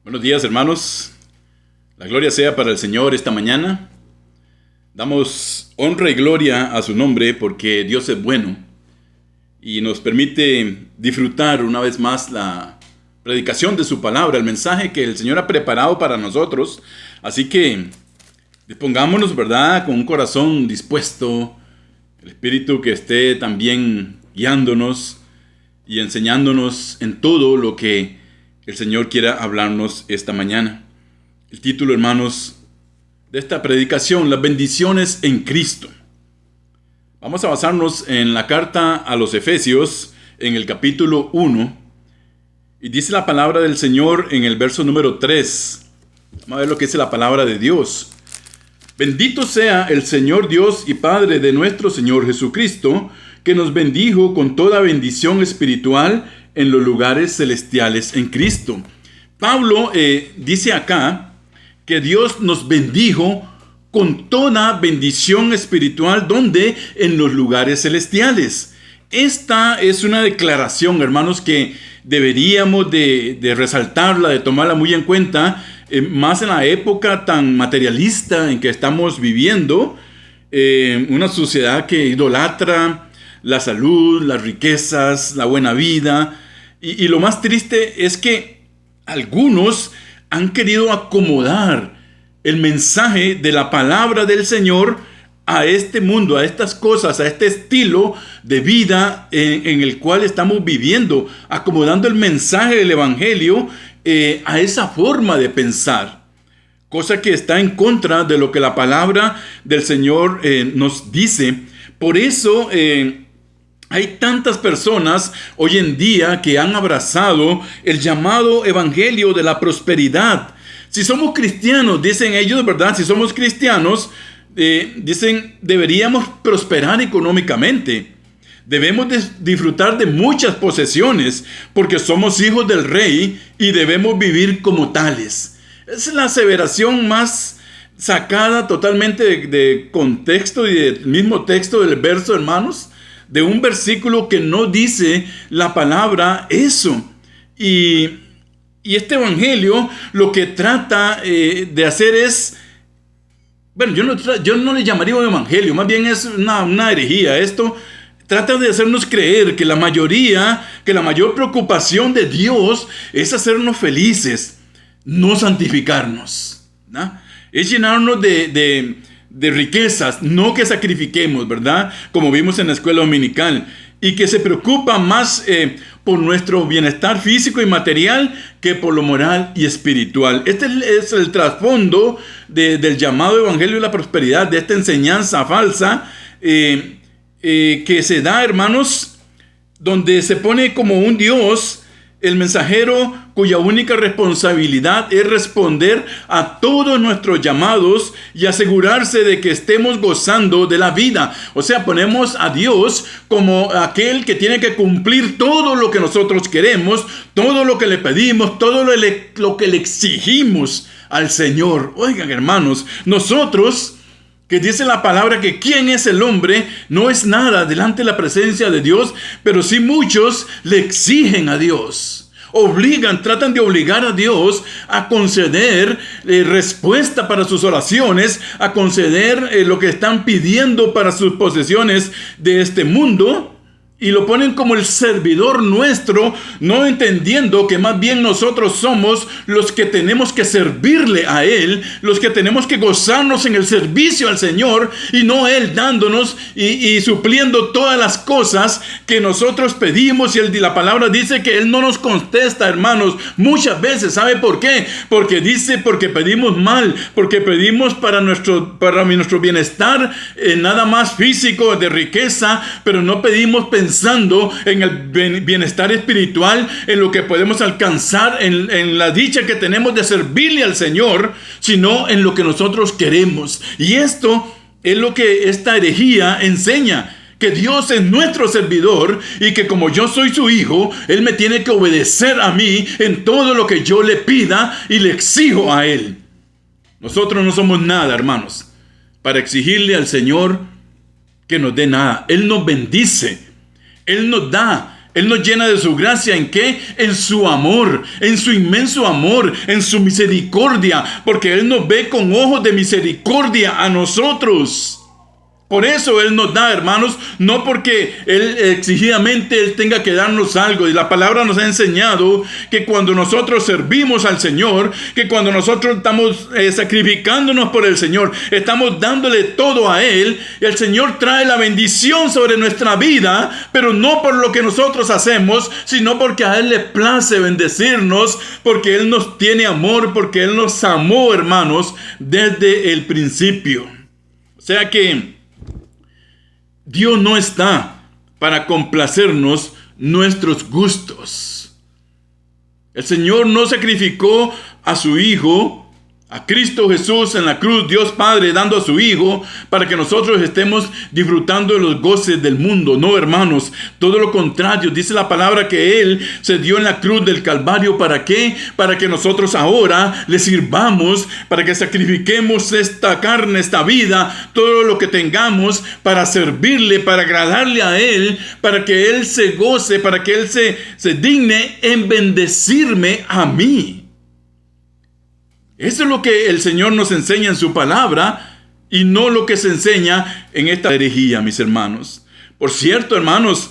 Buenos días, hermanos. La gloria sea para el Señor esta mañana. Damos honra y gloria a su nombre porque Dios es bueno y nos permite disfrutar una vez más la predicación de su palabra, el mensaje que el Señor ha preparado para nosotros. Así que dispongámonos, ¿verdad?, con un corazón dispuesto, el Espíritu que esté también guiándonos y enseñándonos en todo lo que el Señor quiera hablarnos esta mañana. El título, hermanos, de esta predicación: las bendiciones en Cristo. Vamos a basarnos en la carta a los Efesios, en el capítulo 1, y dice la palabra del Señor en el verso número 3. Vamos a ver lo que dice la palabra de Dios. Bendito sea el Señor Dios y Padre de nuestro Señor Jesucristo, que nos bendijo con toda bendición espiritual en los lugares celestiales en Cristo. Pablo dice acá que Dios nos bendijo con toda bendición espiritual, ¿donde? En los lugares celestiales. Esta es una declaración, hermanos, que deberíamos de resaltarla, de tomarla muy en cuenta, más en la época tan materialista en que estamos viviendo, una sociedad que idolatra la salud, las riquezas, la buena vida. Y lo más triste es que algunos han querido acomodar el mensaje de la palabra del Señor a este mundo, a estas cosas, a este estilo de vida en el cual estamos viviendo, acomodando el mensaje del Evangelio a esa forma de pensar, cosa que está en contra de lo que la palabra del Señor nos dice. Por eso hay tantas personas hoy en día que han abrazado el llamado evangelio de la prosperidad. Si somos cristianos, dicen ellos, ¿verdad? Si somos cristianos, dicen, deberíamos prosperar económicamente. Debemos disfrutar de muchas posesiones porque somos hijos del Rey y debemos vivir como tales. Es la aseveración más sacada totalmente de contexto y del mismo texto del verso, hermanos, de un versículo que no dice la palabra eso. Y este evangelio lo que trata de hacer es, bueno, yo no le llamaría un evangelio, más bien es una herejía. Esto trata de hacernos creer que la mayor preocupación de Dios es hacernos felices, no santificarnos, ¿no? Es llenarnos de riquezas, no que sacrifiquemos, ¿verdad? Como vimos en la escuela dominical, y que se preocupa más por nuestro bienestar físico y material que por lo moral y espiritual. Este es el trasfondo del llamado evangelio de la prosperidad, de esta enseñanza falsa que se da, hermanos, donde se pone como un Dios el mensajero cuya única responsabilidad es responder a todos nuestros llamados y asegurarse de que estemos gozando de la vida. O sea, ponemos a Dios como aquel que tiene que cumplir todo lo que nosotros queremos, todo lo que le pedimos, todo lo que le exigimos al Señor. Oigan, hermanos, nosotros, que dice la palabra que quién es el hombre, no es nada delante de la presencia de Dios, pero sí muchos le exigen a Dios. Tratan de obligar a Dios a conceder respuesta para sus oraciones, a conceder lo que están pidiendo para sus posesiones de este mundo. Y lo ponen como el servidor nuestro, no entendiendo que más bien nosotros somos los que tenemos que servirle a Él, los que tenemos que gozarnos en el servicio al Señor, y no Él dándonos y supliendo todas las cosas que nosotros pedimos. Y la palabra dice que Él no nos contesta, hermanos, muchas veces. ¿Sabe por qué? Porque pedimos mal, porque pedimos para nuestro bienestar, nada más físico, de riqueza, pero no pedimos pensando en el bienestar espiritual, en lo que podemos alcanzar, en la dicha que tenemos de servirle al Señor, sino en lo que nosotros queremos. Y esto es lo que esta herejía enseña, que Dios es nuestro servidor y que como yo soy su hijo, Él me tiene que obedecer a mí en todo lo que yo le pida y le exijo a Él. Nosotros no somos nada, hermanos. para exigirle al Señor que nos dé nada. Él nos bendice, Él nos da, Él nos llena de su gracia. ¿En qué? En su amor, en su inmenso amor, en su misericordia, porque Él nos ve con ojos de misericordia a nosotros. Por eso Él nos da, hermanos, no porque Él exigidamente Él tenga que darnos algo. Y la palabra nos ha enseñado que cuando nosotros servimos al Señor, que cuando nosotros estamos sacrificándonos por el Señor, estamos dándole todo a Él, el Señor trae la bendición sobre nuestra vida, pero no por lo que nosotros hacemos, sino porque a Él le place bendecirnos, porque Él nos tiene amor, porque Él nos amó, hermanos, desde el principio. O sea que Dios no está para complacernos nuestros gustos. El Señor no sacrificó a su Hijo, a Cristo Jesús en la cruz, Dios Padre dando a su Hijo para que nosotros estemos disfrutando de los goces del mundo. No, hermanos, todo lo contrario. Dice la palabra que Él se dio en la cruz del Calvario. ¿Para qué? Para que nosotros ahora le sirvamos, para que sacrifiquemos esta carne, esta vida, todo lo que tengamos para servirle, para agradarle a Él, para que Él se goce, para que Él se digne en bendecirme a mí. Eso es lo que el Señor nos enseña en su palabra y no lo que se enseña en esta herejía, mis hermanos. Por cierto, hermanos,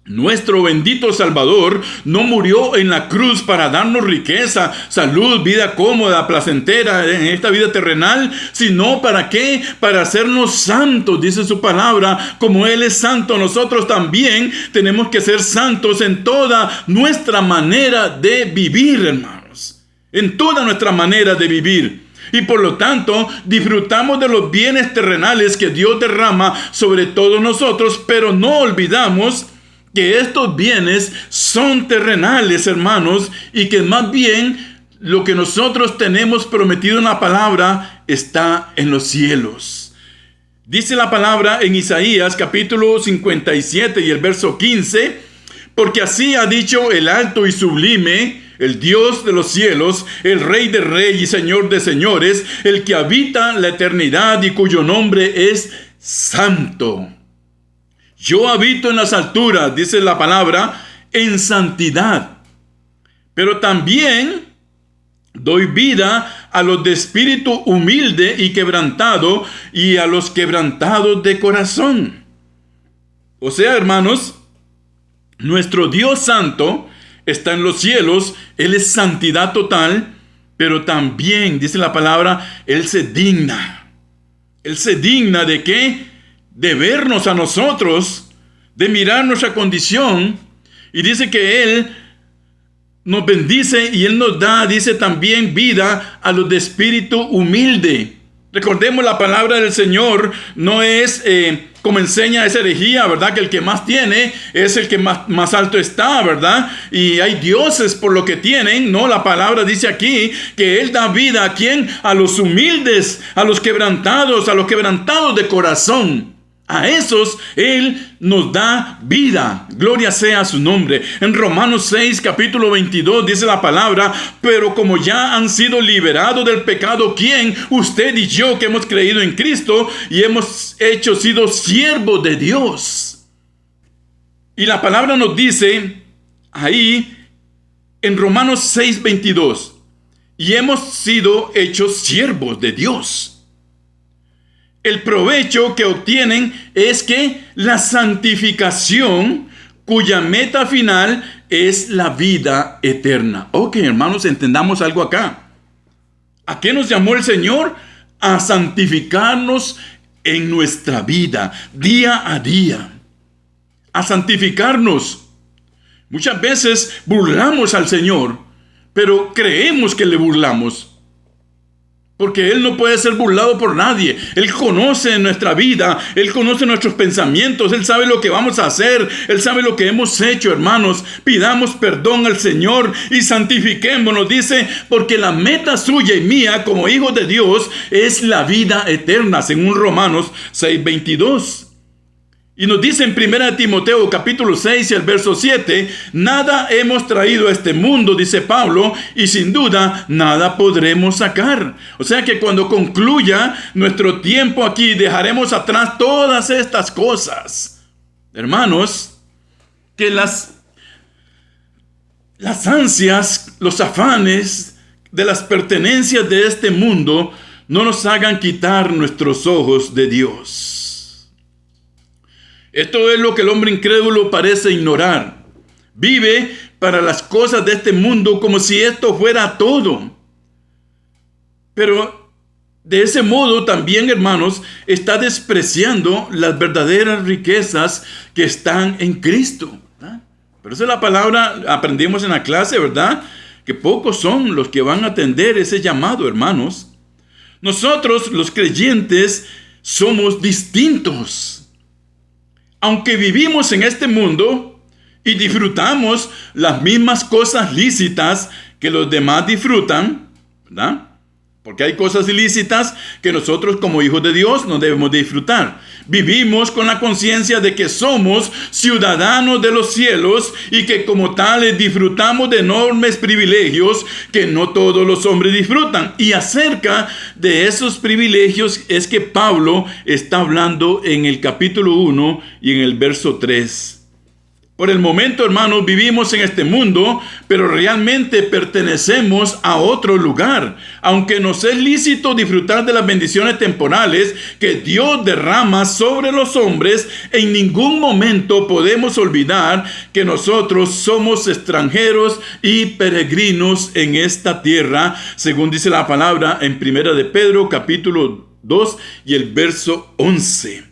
nuestro bendito Salvador no murió en la cruz para darnos riqueza, salud, vida cómoda, placentera en esta vida terrenal, sino ¿para qué? Para hacernos santos, dice su palabra. Como Él es santo, nosotros también tenemos que ser santos en toda nuestra manera de vivir, hermanos. En toda nuestra manera de vivir. Y por lo tanto, disfrutamos de los bienes terrenales que Dios derrama sobre todos nosotros, pero no olvidamos que estos bienes son terrenales, hermanos, y que más bien lo que nosotros tenemos prometido en la palabra está en los cielos. Dice la palabra en Isaías capítulo 57 y el verso 15, porque así ha dicho el alto y sublime, el Dios de los cielos, el Rey de reyes y Señor de señores, el que habita la eternidad y cuyo nombre es santo. Yo habito en las alturas, dice la palabra, en santidad, pero también doy vida a los de espíritu humilde y quebrantado, y a los quebrantados de corazón. O sea, hermanos, nuestro Dios santo está en los cielos. Él es santidad total, pero también, dice la palabra, Él se digna. Él se digna ¿de qué? De vernos a nosotros, de mirar nuestra condición, y dice que Él nos bendice y Él nos da, dice también, vida a los de espíritu humilde. Recordemos, la palabra del Señor no es como enseña esa herejía, ¿verdad? Que el que más tiene es el que más alto está, ¿verdad? Y hay dioses por lo que tienen. No, la palabra dice aquí que Él da vida ¿a quién? A los humildes, a los quebrantados de corazón. A esos Él nos da vida. Gloria sea a su nombre. En Romanos 6, capítulo 22, dice la palabra: pero como ya han sido liberados del pecado, ¿quién? Usted y yo, que hemos creído en Cristo y hemos sido siervos de Dios. Y la palabra nos dice ahí en Romanos 6, 22, y hemos sido hechos siervos de Dios. El provecho que obtienen es que la santificación, cuya meta final es la vida eterna. Ok, hermanos, entendamos algo acá. ¿A qué nos llamó el Señor? A santificarnos en nuestra vida, día a día. A santificarnos. Muchas veces burlamos al Señor, pero creemos que le burlamos. Porque Él no puede ser burlado por nadie. Él conoce nuestra vida, Él conoce nuestros pensamientos, Él sabe lo que vamos a hacer, Él sabe lo que hemos hecho, hermanos. Pidamos perdón al Señor y santifiquémonos, dice, porque la meta suya y mía como hijos de Dios es la vida eterna, según Romanos 6:22. Y nos dice en 1 Timoteo capítulo 6 y el verso 7, nada hemos traído a este mundo, dice Pablo, y sin duda nada podremos sacar. O sea que cuando concluya nuestro tiempo aquí, dejaremos atrás todas estas cosas. Hermanos, que las ansias, los afanes de las pertenencias de este mundo no nos hagan quitar nuestros ojos de Dios. Esto es lo que el hombre incrédulo parece ignorar. Vive para las cosas de este mundo como si esto fuera todo. Pero de ese modo también, hermanos, está despreciando las verdaderas riquezas que están en Cristo. ¿Verdad? Pero esa es la palabra, aprendimos en la clase, ¿verdad? Que pocos son los que van a atender ese llamado, hermanos. Nosotros, los creyentes, somos distintos. Aunque vivimos en este mundo y disfrutamos las mismas cosas lícitas que los demás disfrutan, ¿verdad? Porque hay cosas ilícitas que nosotros como hijos de Dios no debemos disfrutar. Vivimos con la conciencia de que somos ciudadanos de los cielos y que como tales disfrutamos de enormes privilegios que no todos los hombres disfrutan. Y acerca de esos privilegios es que Pablo está hablando en el capítulo 1 y en el verso 3. Por el momento, hermanos, vivimos en este mundo, pero realmente pertenecemos a otro lugar. Aunque nos es lícito disfrutar de las bendiciones temporales que Dios derrama sobre los hombres, en ningún momento podemos olvidar que nosotros somos extranjeros y peregrinos en esta tierra, según dice la palabra en 1 de Pedro, capítulo 2 y el verso 11.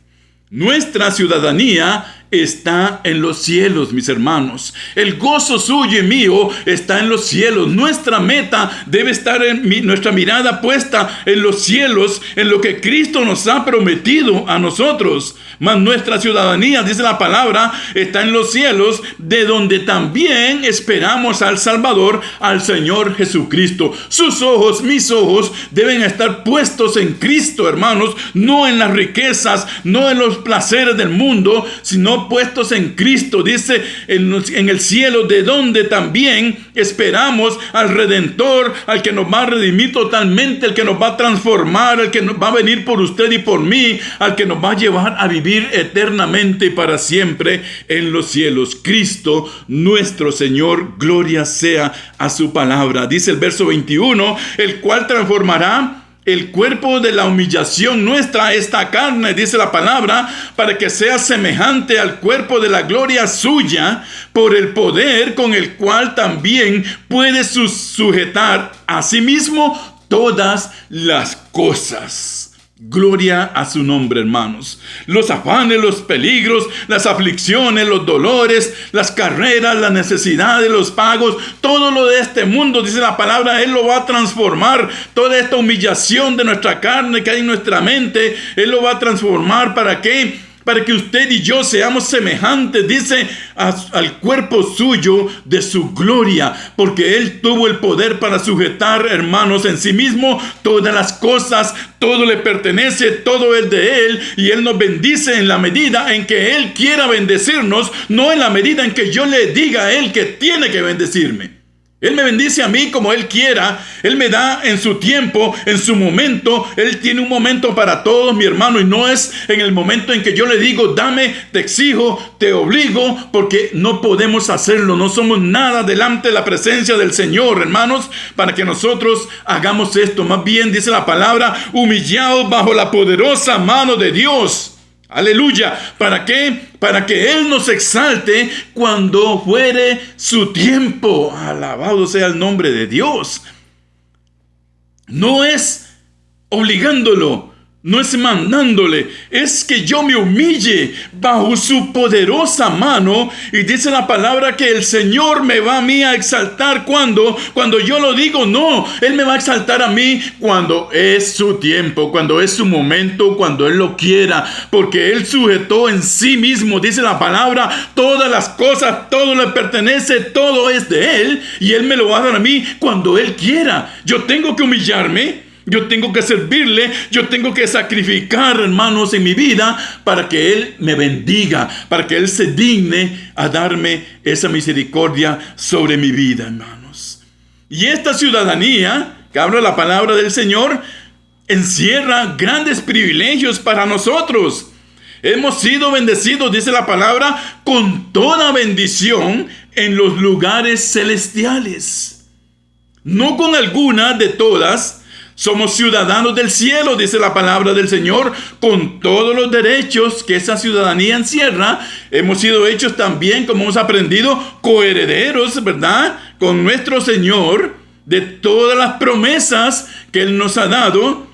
Nuestra ciudadanía está en los cielos, mis hermanos. El gozo suyo y mío está en los cielos. Nuestra meta debe estar nuestra mirada puesta en los cielos, en lo que Cristo nos ha prometido a nosotros. Mas nuestra ciudadanía, dice la palabra, está en los cielos, de donde también esperamos al Salvador, al Señor Jesucristo. Sus ojos, mis ojos, deben estar puestos en Cristo, hermanos, no en las riquezas, no en los placeres del mundo, sino puestos en Cristo. Dice en el cielo, de donde también esperamos al Redentor, al que nos va a redimir totalmente, el que nos va a transformar, el que va a venir por usted y por mí, al que nos va a llevar a vivir eternamente y para siempre en los cielos. Cristo nuestro Señor, gloria sea a su palabra. Dice el verso 21, el cual transformará el cuerpo de la humillación nuestra, esta carne, dice la palabra, para que sea semejante al cuerpo de la gloria suya, por el poder con el cual también puede sujetar a sí mismo todas las cosas. Gloria a su nombre, hermanos. Los afanes, los peligros, las aflicciones, los dolores, las carreras, las necesidades, los pagos, todo lo de este mundo, dice la palabra, Él lo va a transformar. Toda esta humillación de nuestra carne que hay en nuestra mente, Él lo va a transformar. ¿Para qué? Para que usted y yo seamos semejantes, dice, al cuerpo suyo de su gloria, porque Él tuvo el poder para sujetar, hermanos, en sí mismo todas las cosas. Todo le pertenece, todo es de Él, y Él nos bendice en la medida en que Él quiera bendecirnos, no en la medida en que yo le diga a Él que tiene que bendecirme. Él me bendice a mí como Él quiera. Él me da en su tiempo, en su momento. Él tiene un momento para todos, mi hermano, y no es en el momento en que yo le digo, dame, te exijo, te obligo, porque no podemos hacerlo. No somos nada delante de la presencia del Señor, hermanos, para que nosotros hagamos esto. Más bien, dice la palabra, humillados bajo la poderosa mano de Dios. Aleluya. ¿Para qué? Para que Él nos exalte cuando fuere su tiempo. Alabado sea el nombre de Dios. No es obligándolo, no es mandándole, es que yo me humille bajo su poderosa mano. Y dice la palabra que el Señor me va a mí a exaltar cuando yo lo digo. No, Él me va a exaltar a mí cuando es su tiempo, cuando es su momento, cuando Él lo quiera, porque Él sujetó en sí mismo, dice la palabra, todas las cosas, todo le pertenece, todo es de Él, y Él me lo va a dar a mí cuando Él quiera. Yo tengo que humillarme. Yo tengo que servirle, yo tengo que sacrificar, hermanos, en mi vida para que Él me bendiga, para que Él se digne a darme esa misericordia sobre mi vida, hermanos. Y esta ciudadanía, que habla la palabra del Señor, encierra grandes privilegios para nosotros. Hemos sido bendecidos, dice la palabra, con toda bendición en los lugares celestiales. No con alguna de todas. Somos ciudadanos del cielo, dice la palabra del Señor, con todos los derechos que esa ciudadanía encierra. Hemos sido hechos también, como hemos aprendido, coherederos, ¿verdad?, con nuestro Señor, de todas las promesas que Él nos ha dado.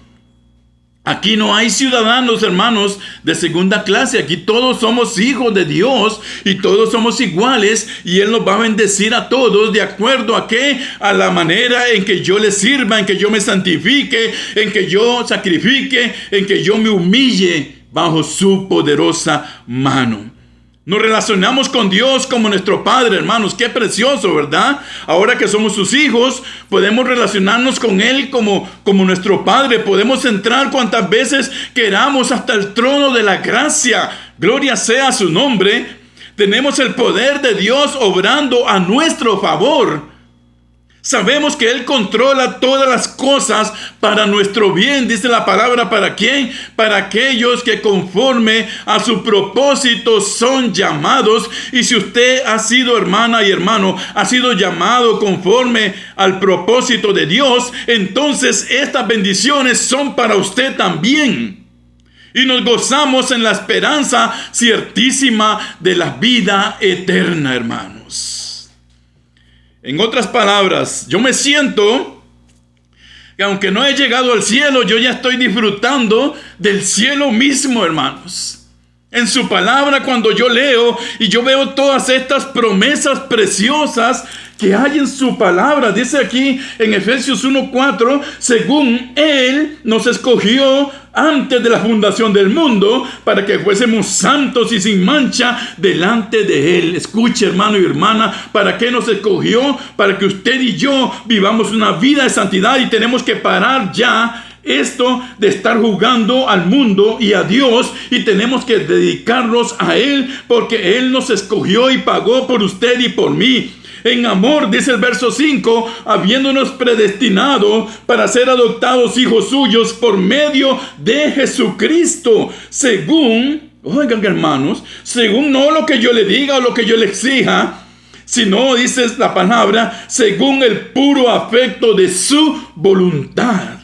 Aquí no hay ciudadanos, hermanos, de segunda clase. Aquí todos somos hijos de Dios y todos somos iguales, y Él nos va a bendecir a todos de acuerdo a qué, a la manera en que yo le sirva, en que yo me santifique, en que yo sacrifique, en que yo me humille bajo su poderosa mano. Nos relacionamos con Dios como nuestro Padre, hermanos. Qué precioso, ¿verdad? Ahora que somos sus hijos, podemos relacionarnos con Él como nuestro Padre. Podemos entrar cuantas veces queramos hasta el trono de la gracia. Gloria sea su nombre. Tenemos el poder de Dios obrando a nuestro favor. Sabemos que Él controla todas las cosas para nuestro bien, dice la palabra. ¿Para quién? Para aquellos que conforme a su propósito son llamados. Y si usted ha sido, hermana y hermano, ha sido llamado conforme al propósito de Dios, entonces estas bendiciones son para usted también. Y nos gozamos en la esperanza ciertísima de la vida eterna, hermanos. En otras palabras, yo me siento que aunque no he llegado al cielo, yo ya estoy disfrutando del cielo mismo, hermanos. En su palabra, cuando yo leo y yo veo todas estas promesas preciosas que hay en su palabra, dice aquí en Efesios 1:4, según Él nos escogió antes de la fundación del mundo, para que fuésemos santos y sin mancha delante de Él. Escuche, hermano y hermana, ¿para qué nos escogió? Para que usted y yo vivamos una vida de santidad, y tenemos que parar ya esto de estar jugando al mundo y a Dios, y tenemos que dedicarnos a Él, porque Él nos escogió y pagó por usted y por mí. En amor, dice el verso 5, habiéndonos predestinado para ser adoptados hijos suyos por medio de Jesucristo, según, oigan hermanos, según no lo que yo le diga o lo que yo le exija, sino, dice la palabra, según el puro afecto de su voluntad.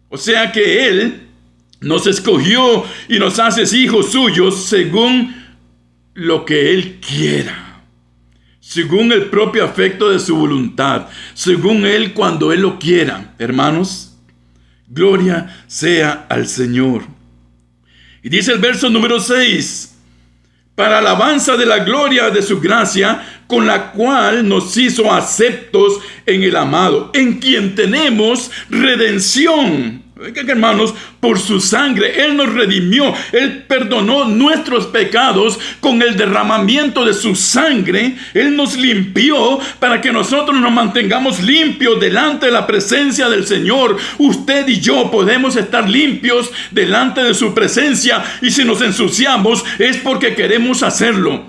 O sea que Él nos escogió y nos hace hijos suyos según lo que Él quiera. Según el propio afecto de su voluntad, según Él cuando Él lo quiera. Hermanos, gloria sea al Señor. Y dice el verso número 6, para alabanza de la gloria de su gracia, con la cual nos hizo aceptos en el amado, en quien tenemos redención. Oigan, hermanos, por su sangre Él nos redimió. Él perdonó nuestros pecados con el derramamiento de su sangre. Él nos limpió para que nosotros nos mantengamos limpios delante de la presencia del Señor. Usted y yo podemos estar limpios delante de su presencia, y si nos ensuciamos es porque queremos hacerlo,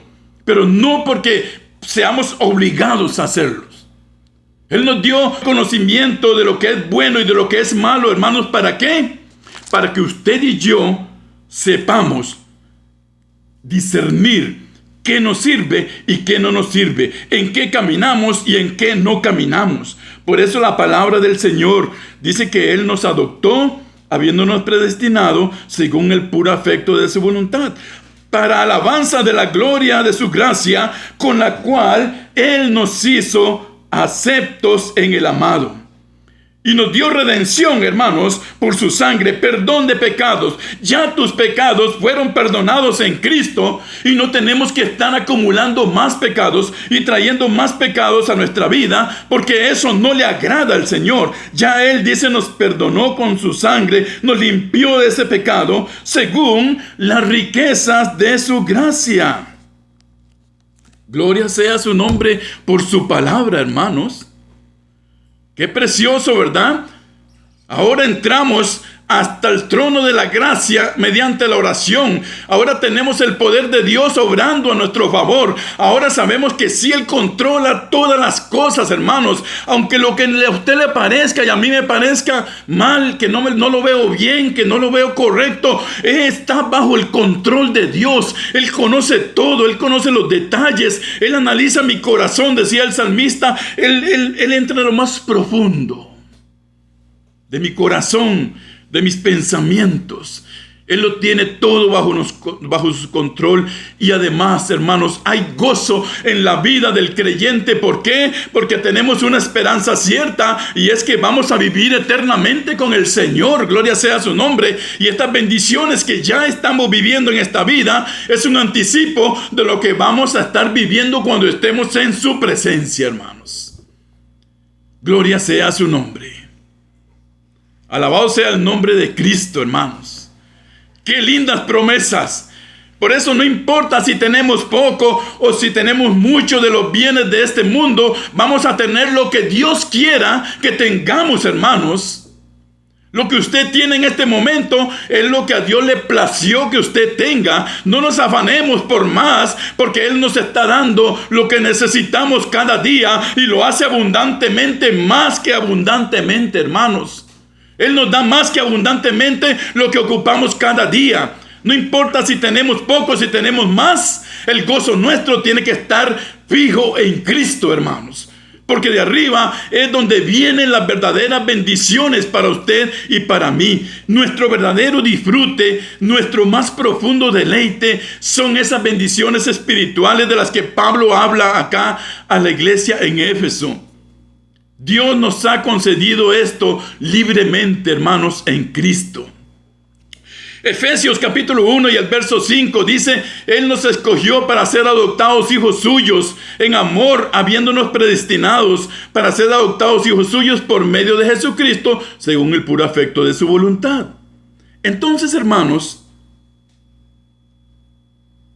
pero no porque seamos obligados a hacerlo. Él nos dio conocimiento de lo que es bueno y de lo que es malo, hermanos. ¿Para qué? Para que usted y yo sepamos discernir qué nos sirve y qué no nos sirve, en qué caminamos y en qué no caminamos. Por eso la palabra del Señor dice que Él nos adoptó, habiéndonos predestinado según el puro afecto de su voluntad, para alabanza de la gloria de su gracia, con la cual Él nos hizo aceptos en el amado. Y nos dio redención, hermanos, por su sangre, perdón de pecados. Ya tus pecados fueron perdonados en Cristo, y no tenemos que estar acumulando más pecados y trayendo más pecados a nuestra vida, porque eso no le agrada al Señor. Ya Él, dice, nos perdonó con su sangre, nos limpió de ese pecado, según las riquezas de su gracia. Gloria sea su nombre por su palabra, hermanos. Qué precioso, ¿verdad? Ahora entramos hasta el trono de la gracia mediante la oración. Ahora tenemos el poder de Dios obrando a nuestro favor. Ahora sabemos que sí, Él controla todas las cosas, hermanos. Aunque lo que a usted le parezca y a mí me parezca mal, que no lo veo bien, que no lo veo correcto, está bajo el control de Dios. Él conoce todo, Él conoce los detalles. Él analiza mi corazón, decía el salmista. Él entra en lo más profundo de mi corazón, de mis pensamientos. Él lo tiene todo bajo su control. Y además, hermanos, hay gozo en la vida del creyente. ¿Por qué? Porque tenemos una esperanza cierta, y es que vamos a vivir eternamente con el Señor. Gloria sea su nombre. Y estas bendiciones que ya estamos viviendo en esta vida es un anticipo de lo que vamos a estar viviendo cuando estemos en su presencia, hermanos. Gloria sea su nombre. Alabado sea el nombre de Cristo, hermanos. ¡Qué lindas promesas! Por eso no importa si tenemos poco o si tenemos mucho de los bienes de este mundo, vamos a tener lo que Dios quiera que tengamos, hermanos. Lo que usted tiene en este momento es lo que a Dios le plació que usted tenga. No nos afanemos por más, porque Él nos está dando lo que necesitamos cada día, y lo hace abundantemente, más que abundantemente, hermanos. Él nos da más que abundantemente lo que ocupamos cada día. No importa si tenemos poco, si tenemos más, el gozo nuestro tiene que estar fijo en Cristo, hermanos. Porque de arriba es donde vienen las verdaderas bendiciones para usted y para mí. Nuestro verdadero disfrute, nuestro más profundo deleite, son esas bendiciones espirituales de las que Pablo habla acá a la iglesia en Éfeso. Dios nos ha concedido esto libremente, hermanos, en Cristo. Efesios capítulo 1 y el verso 5 dice: Él nos escogió para ser adoptados hijos suyos en amor, habiéndonos predestinados para ser adoptados hijos suyos por medio de Jesucristo, según el puro afecto de su voluntad. Entonces, hermanos,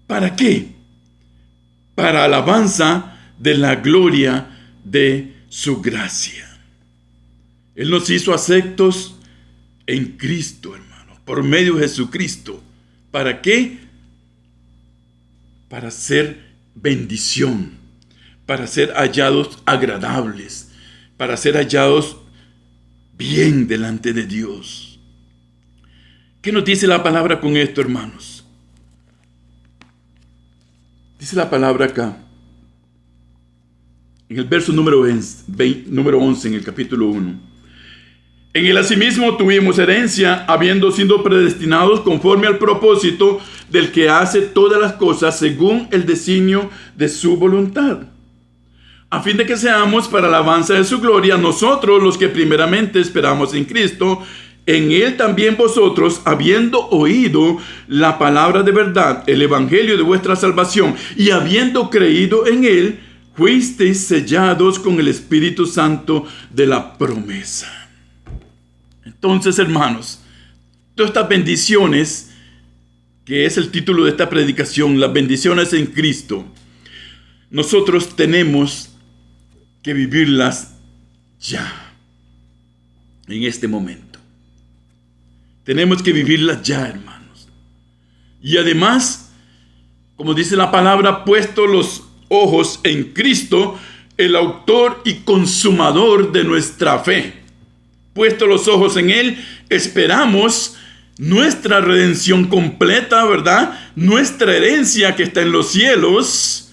¿para qué? Para alabanza de la gloria de su gracia. Él nos hizo aceptos en Cristo, hermanos, por medio de Jesucristo. ¿Para qué? Para ser bendición, para ser hallados agradables, para ser hallados bien delante de Dios. ¿Qué nos dice la palabra con esto, hermanos? Dice la palabra acá, en el verso número 11, en el capítulo 1. En él asimismo tuvimos herencia, habiendo sido predestinados conforme al propósito del que hace todas las cosas según el designio de su voluntad, a fin de que seamos para alabanza de su gloria, nosotros los que primeramente esperamos en Cristo. En él también vosotros, habiendo oído la palabra de verdad, el evangelio de vuestra salvación, y habiendo creído en él, fuisteis sellados con el Espíritu Santo de la promesa. Entonces, hermanos, todas estas bendiciones, que es el título de esta predicación, las bendiciones en Cristo, nosotros tenemos que vivirlas ya, en este momento. Tenemos que vivirlas ya, hermanos. Y además, como dice la palabra, puesto los ojos en Cristo, el autor y consumador de nuestra fe. Puesto los ojos en Él, esperamos nuestra redención completa, ¿verdad? Nuestra herencia que está en los cielos,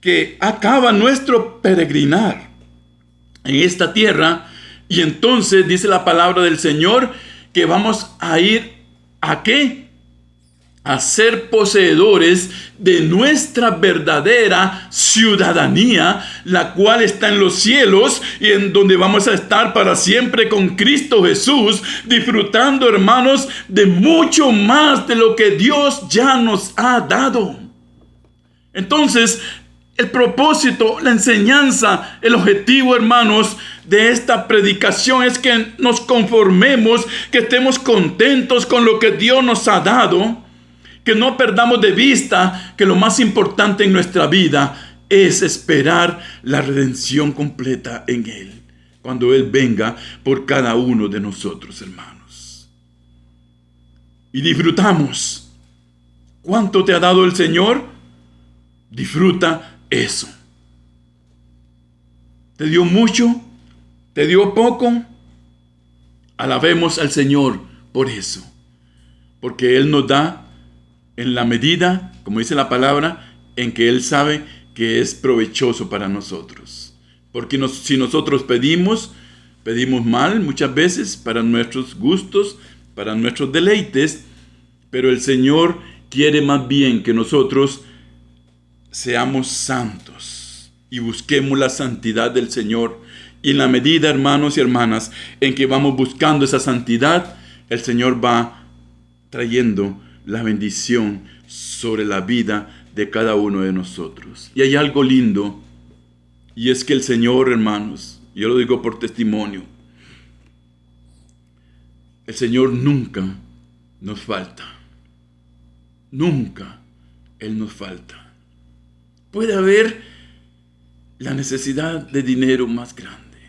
que acaba nuestro peregrinar en esta tierra. Y entonces dice la palabra del Señor que vamos a ir ¿a qué? A ser poseedores de nuestra verdadera ciudadanía, la cual está en los cielos, y en donde vamos a estar para siempre con Cristo Jesús, disfrutando, hermanos, de mucho más de lo que Dios ya nos ha dado. Entonces, el propósito, la enseñanza, el objetivo, hermanos, de esta predicación es que nos conformemos, que estemos contentos con lo que Dios nos ha dado, que no perdamos de vista que lo más importante en nuestra vida es esperar la redención completa en Él. cuando Él venga por cada uno de nosotros, hermanos. Y disfrutamos. ¿Cuánto te ha dado el Señor? Disfruta eso. ¿Te dio mucho? ¿Te dio poco? Alabemos al Señor por eso. Porque Él nos da en la medida, como dice la palabra, en que Él sabe que es provechoso para nosotros. Porque si nosotros pedimos mal muchas veces para nuestros gustos, para nuestros deleites, pero el Señor quiere más bien que nosotros seamos santos y busquemos la santidad del Señor. Y en la medida, hermanos y hermanas, en que vamos buscando esa santidad, el Señor va trayendo la bendición sobre la vida de cada uno de nosotros. Y hay algo lindo, y es que el Señor, hermanos, yo lo digo por testimonio, el Señor nunca nos falta. Nunca Él nos falta. Puede haber la necesidad de dinero más grande,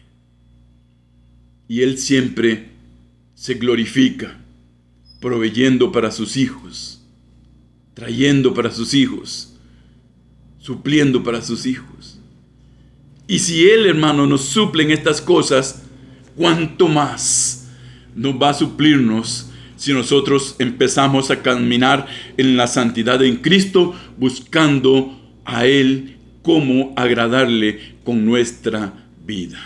y Él siempre se glorifica proveyendo para sus hijos, trayendo para sus hijos, supliendo para sus hijos. Y si Él, hermano, nos suple en estas cosas, ¿cuánto más nos va a suplirnos si nosotros empezamos a caminar en la santidad en Cristo, buscando a Él cómo agradarle con nuestra vida?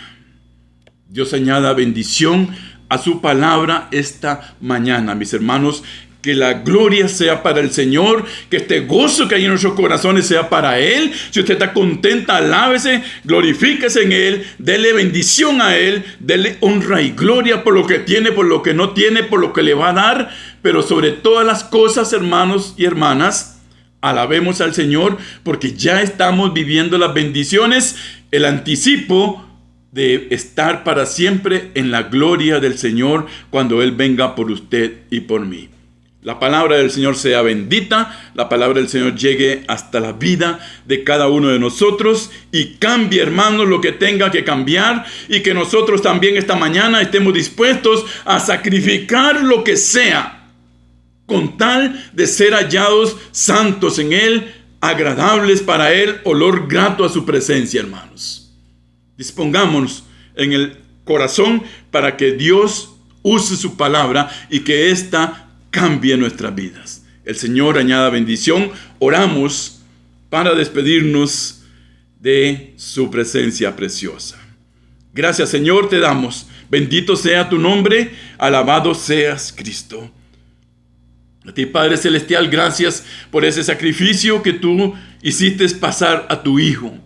Dios añada bendición a su palabra esta mañana, mis hermanos. Que la gloria sea para el Señor, que este gozo que hay en nuestros corazones sea para Él. Si usted está contenta, alábese, glorifíquese en Él, dele bendición a Él, dele honra y gloria por lo que tiene, por lo que no tiene, por lo que le va a dar. Pero sobre todas las cosas, hermanos y hermanas, alabemos al Señor, porque ya estamos viviendo las bendiciones, el anticipo de estar para siempre en la gloria del Señor cuando Él venga por usted y por mí. La palabra del Señor sea bendita, la palabra del Señor llegue hasta la vida de cada uno de nosotros y cambie, hermanos, lo que tenga que cambiar, y que nosotros también esta mañana estemos dispuestos a sacrificar lo que sea con tal de ser hallados santos en Él, agradables para Él, olor grato a su presencia, hermanos. Dispongámonos en el corazón para que Dios use su palabra y que ésta cambie nuestras vidas. El Señor añada bendición. Oramos para despedirnos de su presencia preciosa. Gracias, Señor, te damos. Bendito sea tu nombre, alabado seas, Cristo. A ti, Padre Celestial, gracias por ese sacrificio que tú hiciste pasar a tu Hijo.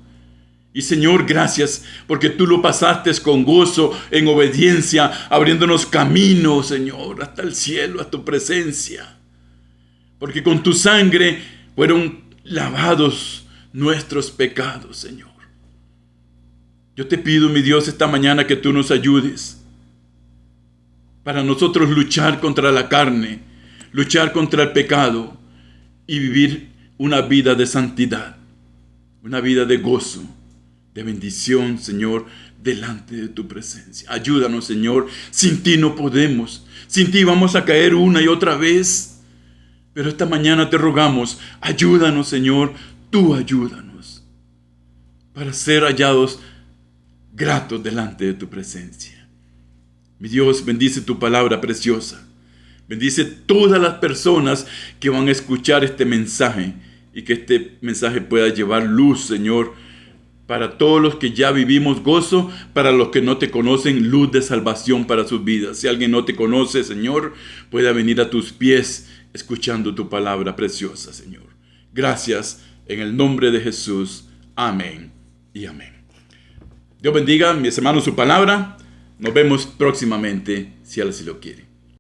Y Señor, gracias porque tú lo pasaste con gozo, en obediencia, abriéndonos camino, Señor, hasta el cielo, a tu presencia. Porque con tu sangre fueron lavados nuestros pecados, Señor. Yo te pido, mi Dios, esta mañana que tú nos ayudes para nosotros luchar contra la carne, luchar contra el pecado y vivir una vida de santidad, una vida de gozo, de bendición, Señor, delante de tu presencia. Ayúdanos, Señor. Sin ti no podemos. Sin ti vamos a caer una y otra vez. Pero esta mañana te rogamos, ayúdanos, Señor. Tú ayúdanos para ser hallados gratos delante de tu presencia. Mi Dios, bendice tu palabra preciosa. Bendice todas las personas que van a escuchar este mensaje, y que este mensaje pueda llevar luz, Señor, para todos los que ya vivimos gozo, para los que no te conocen, luz de salvación para sus vidas. Si alguien no te conoce, Señor, pueda venir a tus pies escuchando tu palabra preciosa, Señor. Gracias en el nombre de Jesús. Amén y amén. Dios bendiga, mis hermanos, su palabra. Nos vemos próximamente, si Él así lo quiere.